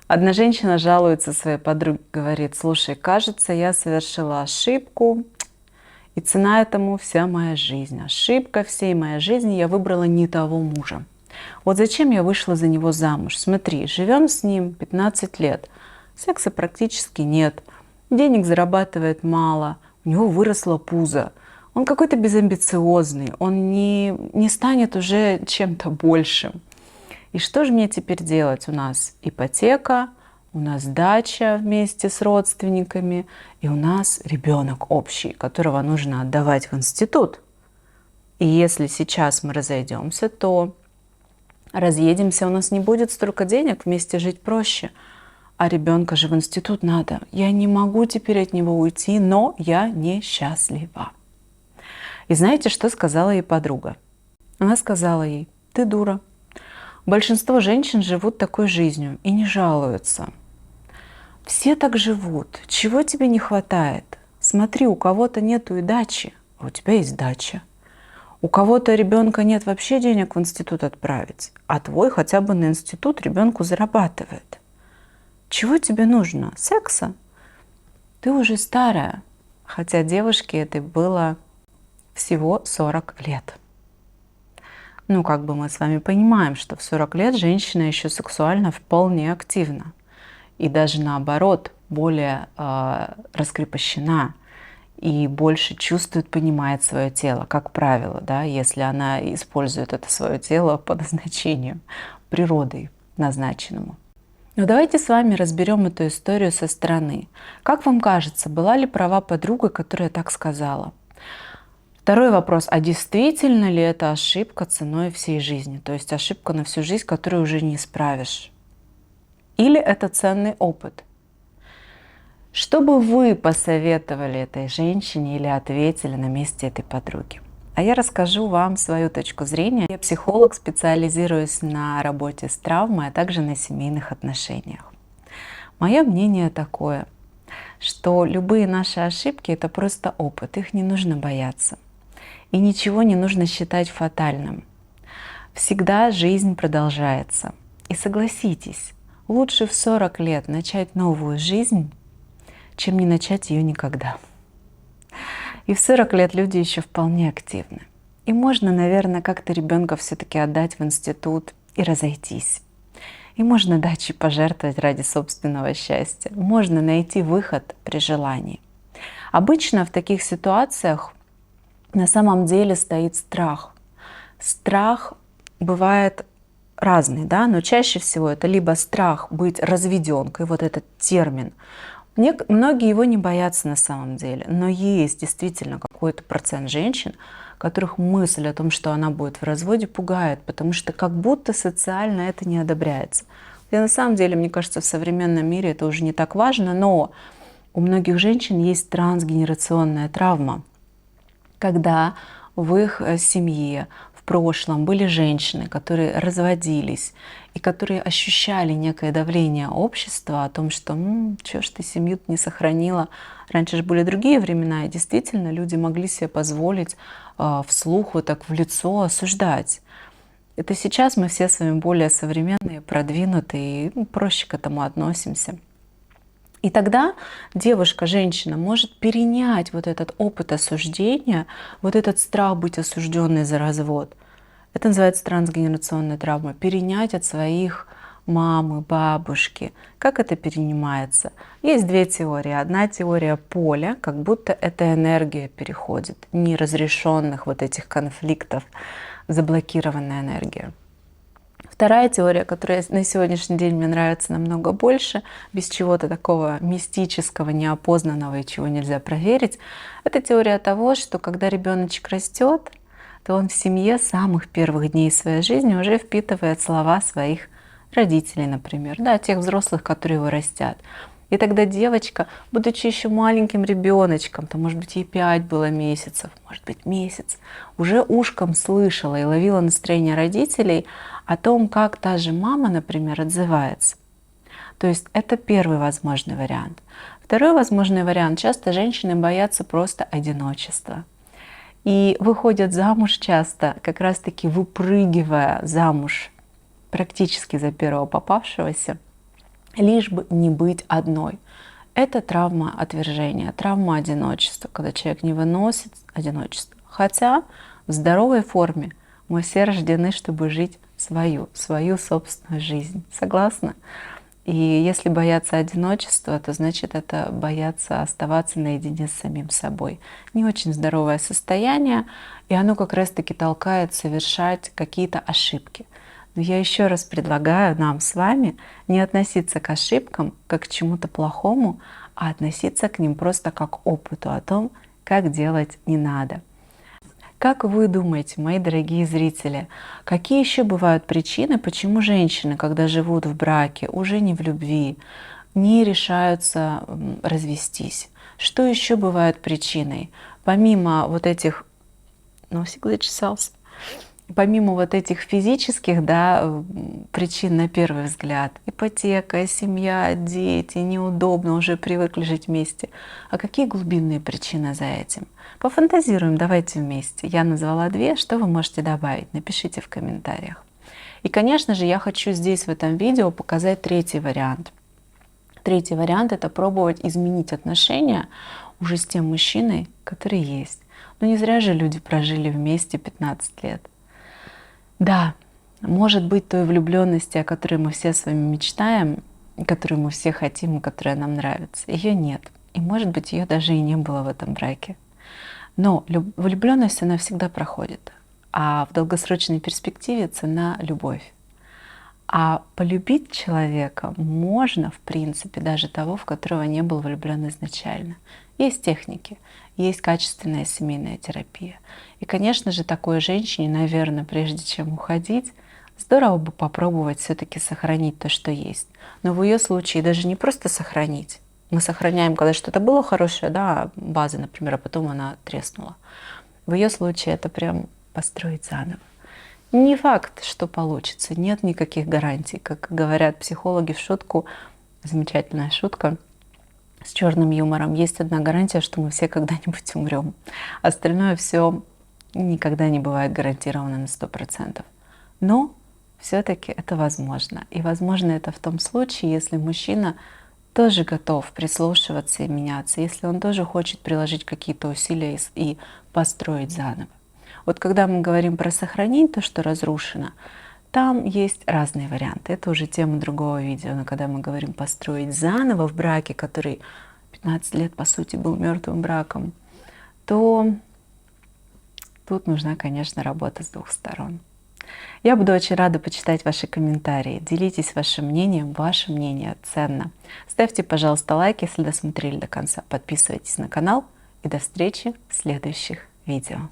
Одна женщина жалуется своей подруге, говорит: слушай, кажется, я совершила ошибку, и цена этому вся моя жизнь. Ошибка всей моей жизни, я выбрала не того мужа. Вот зачем я вышла за него замуж? Смотри, живем с ним 15 лет, секса практически нет, денег зарабатывает мало, у него выросло пузо, он какой-то безамбициозный, он не станет уже чем-то большим. И что же мне теперь делать? У нас ипотека, у нас дача вместе с родственниками, и у нас ребенок общий, которого нужно отдавать в институт. И если сейчас мы разойдемся, то разъедемся, у нас не будет столько денег, вместе жить проще. А ребенка же в институт надо. Я не могу теперь от него уйти, но я несчастлива. И знаете, что сказала ей подруга? Она сказала ей: ты дура. Большинство женщин живут такой жизнью и не жалуются. Все так живут. Чего тебе не хватает? Смотри, у кого-то нету и дачи, а у тебя есть дача. У кого-то ребенка нет вообще денег в институт отправить, а твой хотя бы на институт ребенку зарабатывает. Чего тебе нужно? Секса? Ты уже старая. Хотя девушке этой было всего 40 лет. Ну, как бы мы с вами понимаем, что в 40 лет женщина еще сексуально вполне активна. И даже наоборот, более раскрепощена и больше чувствует, понимает свое тело, как правило, да, если она использует это свое тело по назначению, природой назначенному. Но давайте с вами разберем эту историю со стороны. Как вам кажется, была ли права подруга, которая так сказала? Второй вопрос: а действительно ли это ошибка ценой всей жизни? То есть ошибка на всю жизнь, которую уже не исправишь? Или это ценный опыт? Что бы вы посоветовали этой женщине или ответили на месте этой подруги? А я расскажу вам свою точку зрения. Я психолог, специализируюсь на работе с травмой, а также на семейных отношениях. Мое мнение такое, что любые наши ошибки – это просто опыт, их не нужно бояться. И ничего не нужно считать фатальным. Всегда жизнь продолжается. И согласитесь, лучше в 40 лет начать новую жизнь, чем не начать ее никогда. И в 40 лет люди еще вполне активны. И можно, наверное, как-то ребенка все-таки отдать в институт и разойтись. И можно дачей пожертвовать ради собственного счастья. Можно найти выход при желании. Обычно в таких ситуациях на самом деле стоит страх. Страх бывает разный, да, но чаще всего это либо страх быть разведенкой, вот этот термин. Многие его не боятся на самом деле, но есть действительно какой-то процент женщин, которых мысль о том, что она будет в разводе, пугает, потому что как будто социально это не одобряется. И на самом деле, мне кажется, в современном мире это уже не так важно, но у многих женщин есть трансгенерационная травма, когда в их семье в прошлом были женщины, которые разводились и которые ощущали некое давление общества о том, что чё ж ты семью не сохранила. Раньше же были другие времена, и действительно люди могли себе позволить вслух вот так в лицо осуждать. Это сейчас мы все с вами более современные, продвинутые, и проще к этому относимся. И тогда девушка, женщина может перенять вот этот опыт осуждения, вот этот страх быть осужденной за развод. Это называется трансгенерационная травма. Перенять от своих мамы, бабушки. Как это перенимается? Есть две теории. Одна теория поля, как будто эта энергия переходит, неразрешенных вот этих конфликтов, заблокированная энергия. Вторая теория, которая на сегодняшний день мне нравится намного больше, без чего-то такого мистического, неопознанного и чего нельзя проверить, это теория того, что когда ребеночек растет, то он в семье с самых первых дней своей жизни уже впитывает слова своих родителей, например, да, тех взрослых, которые его растят. И тогда девочка, будучи еще маленьким ребеночком, то, может быть, ей 5 было месяцев, может быть, месяц, уже ушком слышала и ловила настроение родителей о том, как та же мама, например, отзывается. То есть это первый возможный вариант. Второй возможный вариант. Часто женщины боятся просто одиночества. И выходят замуж часто, как раз-таки выпрыгивая замуж практически за первого попавшегося, лишь бы не быть одной. Это травма отвержения, травма одиночества, когда человек не выносит одиночество. Хотя в здоровой форме мы все рождены, чтобы жить свою собственную жизнь. Согласна? И если бояться одиночества, то значит это бояться оставаться наедине с самим собой. Не очень здоровое состояние, и оно как раз-таки толкает совершать какие-то ошибки. Но я еще раз предлагаю нам с вами не относиться к ошибкам как к чему-то плохому, а относиться к ним просто как к опыту о том, как делать не надо. Как вы думаете, мои дорогие зрители, какие еще бывают причины, почему женщины, когда живут в браке, уже не в любви, не решаются развестись? Что еще бывает причиной? Помимо вот этих, носик зачесался, помимо вот этих физических, да, причин на первый взгляд, ипотека, семья, дети, неудобно, уже привыкли жить вместе. А какие глубинные причины за этим? Пофантазируем, давайте вместе. Я назвала 2, что вы можете добавить? Напишите в комментариях. И, конечно же, я хочу здесь в этом видео показать 3-й вариант. 3-й вариант — это пробовать изменить отношения уже с тем мужчиной, который есть. Но не зря же люди прожили вместе 15 лет. Да, может быть, той влюбленности, о которой мы все с вами мечтаем, которую мы все хотим и которая нам нравится, ее нет. И может быть, ее даже и не было в этом браке. Но влюбленность, она всегда проходит. А в долгосрочной перспективе цена — любовь. А полюбить человека можно, в принципе, даже того, в которого не был влюблен изначально. Есть техники, есть качественная семейная терапия. И, конечно же, такой женщине, наверное, прежде чем уходить, здорово бы попробовать все-таки сохранить то, что есть. Но в ее случае даже не просто сохранить. Мы сохраняем, когда что-то было хорошее, да, база, например, а потом она треснула. В ее случае это прям построить заново. Не факт, что получится, нет никаких гарантий. Как говорят психологи в шутку, замечательная шутка с черным юмором, есть одна гарантия, что мы все когда-нибудь умрем. Остальное все никогда не бывает гарантировано на 100%. Но все-таки это возможно. И возможно это в том случае, если мужчина тоже готов прислушиваться и меняться, если он тоже хочет приложить какие-то усилия и построить заново. Вот когда мы говорим про сохранить то, что разрушено, там есть разные варианты. Это уже тема другого видео. Но когда мы говорим построить заново в браке, который 15 лет, по сути, был мертвым браком, то тут нужна, конечно, работа с 2 сторон. Я буду очень рада почитать ваши комментарии. Делитесь вашим мнением. Ваше мнение ценно. Ставьте, пожалуйста, лайк, если досмотрели до конца. Подписывайтесь на канал. И до встречи в следующих видео.